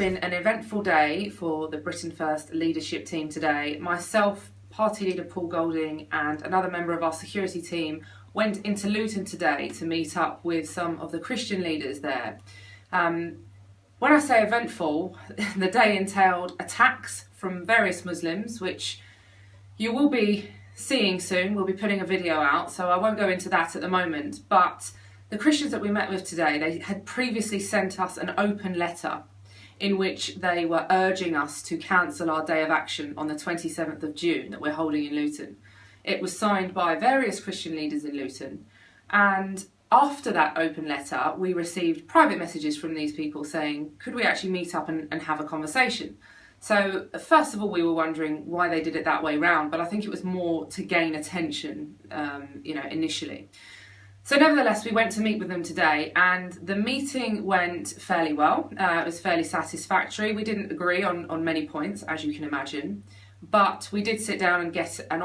been an eventful day for the Britain First leadership team today. Myself, party leader Paul Golding and another member of our security team went into Luton today to meet up with some of the Christian leaders there. When I say eventful, the day entailed attacks from various Muslims, which you will be seeing soon. We'll be putting a video out, so I won't go into that at the moment. But the Christians that we met with today, they had previously sent us an open letter in which they were urging us to cancel our day of action on the 27th of June that we're holding in Luton. It was signed by various Christian leaders in Luton, and after that open letter we received private messages from these people saying, could we actually meet up and have a conversation? So first of all, we were wondering why they did it that way round, but I think it was more to gain attention, initially. So nevertheless, we went to meet with them today, and the meeting went fairly well. It was fairly satisfactory. We didn't agree on many points, as you can imagine, but we did sit down and get an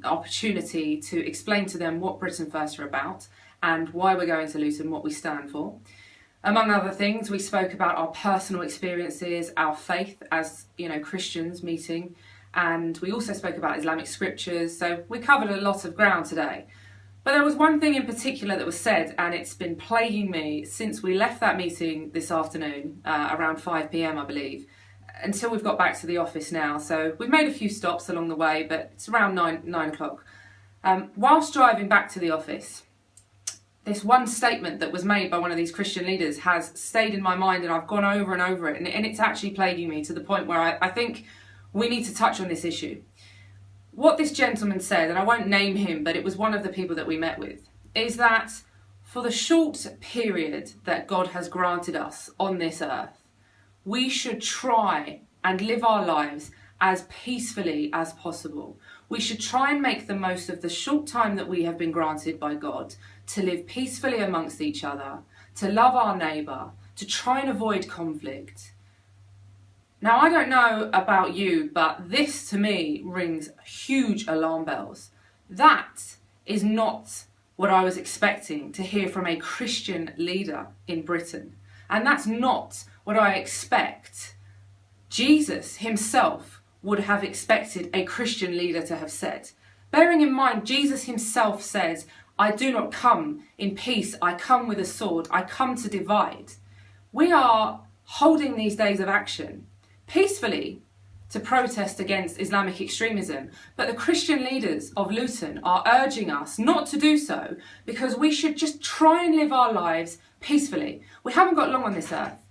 opportunity to explain to them what Britain First are about and why we're going to Luton, what we stand for. Among other things, we spoke about our personal experiences, our faith as Christians meeting, and we also spoke about Islamic scriptures. So we covered a lot of ground today. But there was one thing in particular that was said, and it's been plaguing me since we left that meeting this afternoon, around 5 p.m, I believe, until we've got back to the office now. So we've made a few stops along the way, but it's around 9 o'clock. Whilst driving back to the office, this one statement that was made by one of these Christian leaders has stayed in my mind, and I've gone over and over it, and it's actually plaguing me to the point where I think we need to touch on this issue. What this gentleman said, and I won't name him, but it was one of the people that we met with, is that for the short period that God has granted us on this earth, we should try and live our lives as peacefully as possible. We should try and make the most of the short time that we have been granted by God to live peacefully amongst each other, to love our neighbour, to try and avoid conflict. Now, I don't know about you, but this to me rings huge alarm bells. That is not what I was expecting to hear from a Christian leader in Britain. And that's not what I expect Jesus himself would have expected a Christian leader to have said. Bearing in mind, Jesus himself says, I do not come in peace, I come with a sword, I come to divide. We are holding these days of action peacefully to protest against Islamic extremism, but the Christian leaders of Luton are urging us not to do so because we should just try and live our lives peacefully. We haven't got long on this earth.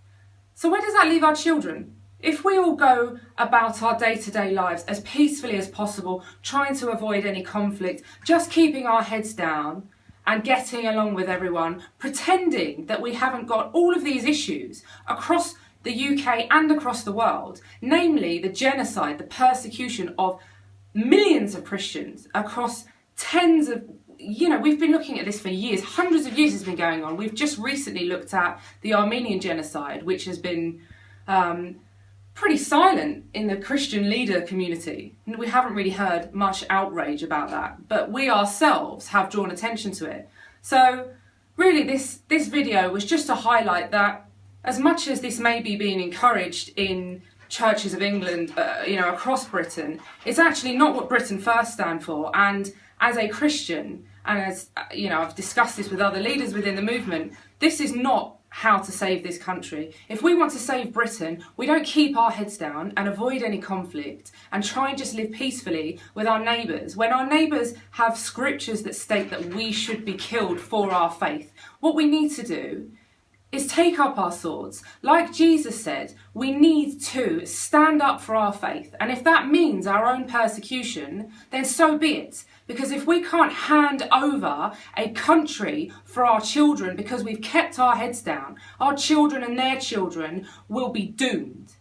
So where does that leave our children? If we all go about our day-to-day lives as peacefully as possible, trying to avoid any conflict, just keeping our heads down and getting along with everyone, pretending that we haven't got all of these issues across the UK and across the world, namely the genocide, the persecution of millions of Christians across tens of, we've been looking at this for years, hundreds of years has been going on. We've just recently looked at the Armenian genocide, which has been pretty silent in the Christian leader community. We haven't really heard much outrage about that, but we ourselves have drawn attention to it. So really this video was just to highlight that as much as this may be being encouraged in churches of England, across Britain, it's actually not what Britain First stand for. And as a Christian, and as I've discussed this with other leaders within the movement, this is not how to save this country. If we want to save Britain, we don't keep our heads down and avoid any conflict and try and just live peacefully with our neighbours. When our neighbours have scriptures that state that we should be killed for our faith, what we need to do is take up our swords. Like Jesus said, we need to stand up for our faith. And if that means our own persecution, then so be it. Because if we can't hand over a country for our children because we've kept our heads down, our children and their children will be doomed.